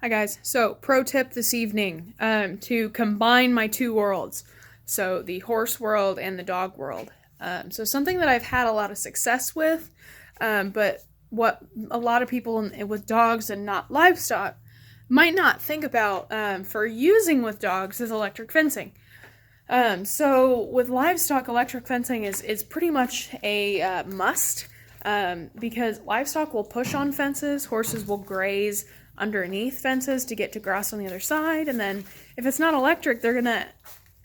Hi guys, so pro tip this evening, to combine my two worlds, so the horse world and the dog world. So something that I've had a lot of success with, but what a lot of people with dogs and not livestock might not think about for using with dogs is electric fencing. So with livestock, electric fencing is pretty much a must, because livestock will push on fences, horses will graze underneath fences to get to grass on the other side, and then if it's not electric, they're gonna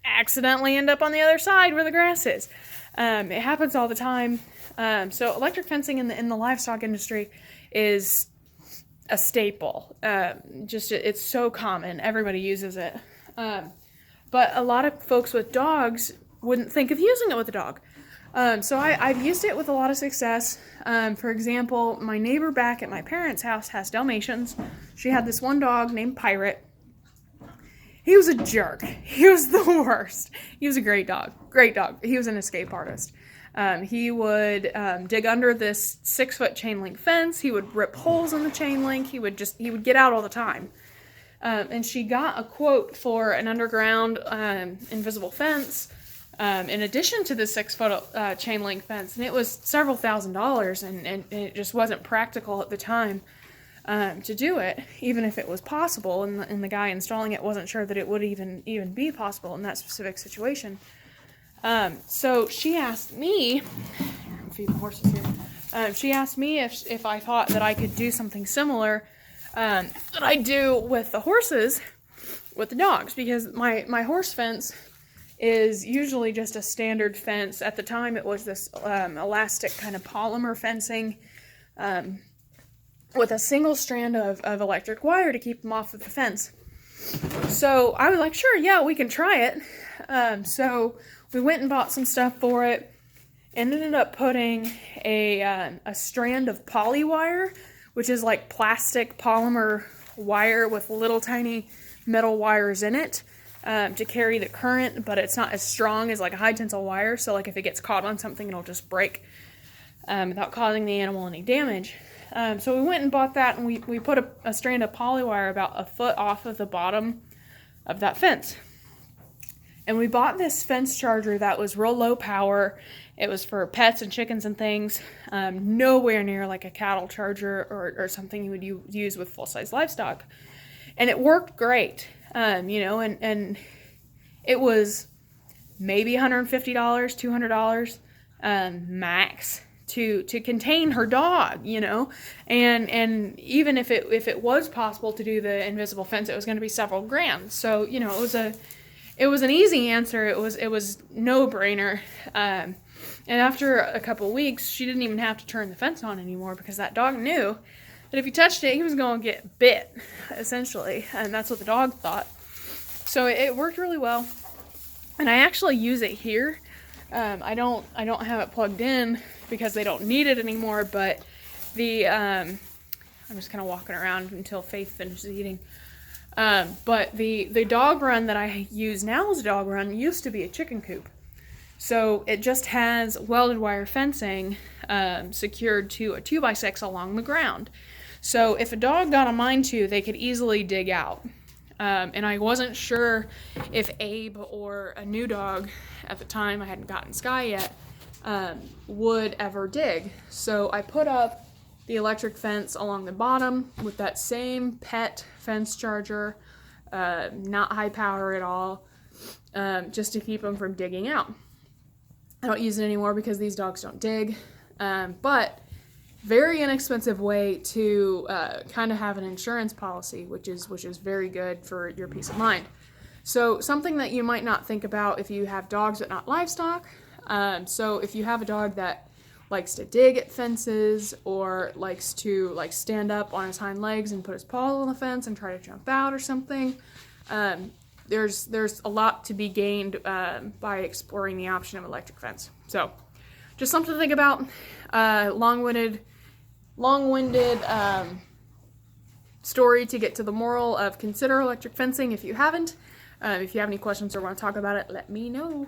accidentally end up on the other side where the grass is. It happens all the time. So electric fencing in the livestock industry is a staple. It's so common. Everybody uses it. But a lot of folks with dogs wouldn't think of using it with a dog. So I've used it with a lot of success. For example, my neighbor back at my parents' house has Dalmatians. She had this one dog named Pirate. He was a jerk. He was the worst. He was a great dog. Great dog. He was an escape artist. He would dig under this 6-foot chain link fence. He would rip holes in the chain link. He would get out all the time. And she got a quote for an underground invisible fence, in addition to the 6-foot chain link fence, and it was several $1,000s, and it just wasn't practical at the time to do it, even if it was possible, and the guy installing it wasn't sure that it would even be possible in that specific situation. So she asked me, I'm feeding horses here, she asked me if I thought that I could do something similar that I do with the horses, with the dogs, because my horse fence is usually just a standard fence. At the time, it was this elastic kind of polymer fencing with a single strand of electric wire to keep them off of the fence. So I was like, sure, yeah, we can try it. So we went and bought some stuff for it, and ended up putting a strand of poly wire, which is like plastic polymer wire with little tiny metal wires in it, to carry the current, but it's not as strong as like a high tensile wire, so like if it gets caught on something, it'll just break without causing the animal any damage. So we went and bought that, and we put a strand of poly wire about a foot off of the bottom of that fence. And we bought this fence charger that was real low power. It was for pets and chickens and things, nowhere near like a cattle charger or something you would use with full-size livestock. And it worked great, and it was maybe $150, $200 max to contain her dog, and even if it was possible to do the invisible fence, it was going to be several grand. So it was an easy answer. It was no-brainer. And after a couple weeks, she didn't even have to turn the fence on anymore, because that dog knew that if he touched it, he was going to get bit, essentially. And that's what the dog thought. So it worked really well. And I actually use it here. I don't have it plugged in because they don't need it anymore, but I'm just kind of walking around until Faith finishes eating. But the dog run that I use now as a dog run used to be a chicken coop. So it just has welded wire fencing secured to a 2x6 along the ground. So if a dog got a mind to, they could easily dig out. And I wasn't sure if Abe or a new dog at the time, I hadn't gotten Sky yet, would ever dig. So I put up the electric fence along the bottom with that same pet fence charger, not high power at all, just to keep them from digging out. I don't use it anymore because these dogs don't dig, but very inexpensive way to kind of have an insurance policy, which is very good for your peace of mind. So something that you might not think about if you have dogs but not livestock. So if you have a dog that likes to dig at fences, or likes to stand up on his hind legs and put his paws on the fence and try to jump out or something, there's a lot to be gained by exploring the option of electric fence. So just something to think about. Long-winded story to get to the moral of consider electric fencing if you haven't. If you have any questions or want to talk about it, let me know.